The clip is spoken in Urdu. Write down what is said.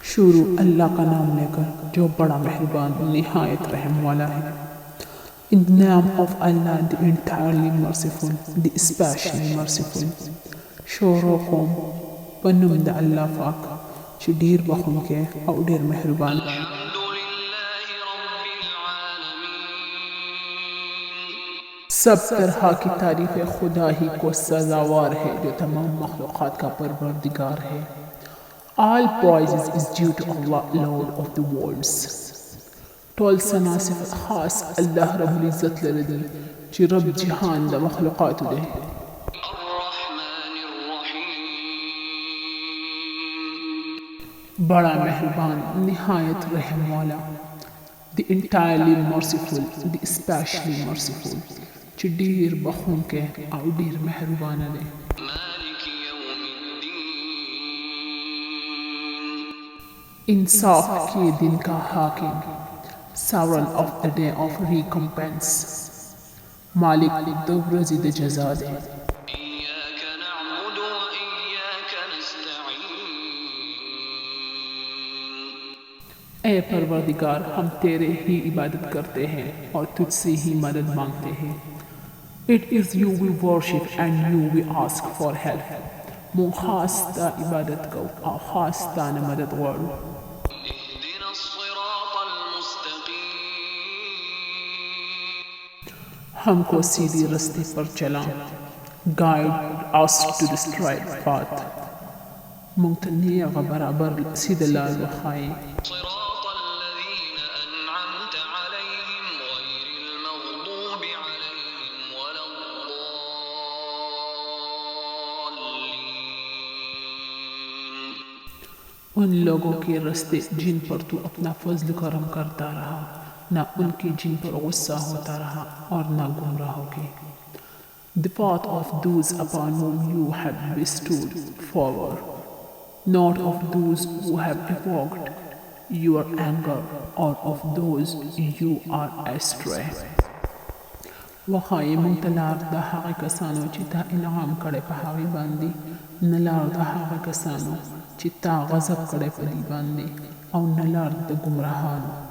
شروع اللہ کا نام لے کر جو بڑا مہربان نہایت رحم والا ہے۔ In the name of Allah, the entirely merciful, the especially merciful. شروع کوم پنوم د الله پاک چې ډیر بخښونکی او ډیر مهربان دی۔ سب طرح کی تعریف خدا ہی کو سزاوار ہے جو تمام مخلوقات کا پروردگار ہے۔ All praises is due to Allah, Lord of the worlds. ټول ثنا صفت خاص الله رب العزت لره دي چې رب جهان د مخلوقاتو دی۔ بڑا مہربان نہایت رحم والا۔ The entirely merciful, the especially merciful چې ډیر بخښونکی او ډیر مهربانه دی۔ انصاف کے دن کا حاکم، sovereign of the day of recompense، مالک د ورځې د جزا دی۔ اے پروردگار ہم تیرے ہی عبادت کرتے ہیں اور تجھ سے ہی مدد مانگتے ہیں۔ It is you we worship and you we ask for help۔ مون خاص تا عبادت کو اور خاص تا نے مدد غواړو۔ ہم کو سیدھی رستے پر چلا، guide us to the straight path۔ مونږ ته نیغه برابر سیده لار وښایي۔ ان لوگوں کے رستے جن پر تو اپنا فضل کرم کرتا رہا، نہ ان کی جن پر غصہ ہوتا رہا اور نہ گمراہوں کی۔ The path of those upon whom you have bestowed favor, not of those who have evoked your anger or of those you are astray۔ وښایي موږ ته لار د هغه کسانو چې تا انعام کړی په هغې باندې، نه لار د هغه کسانو چې تا غضب کړی په دې باندې، او نه لار د ګمراهانو۔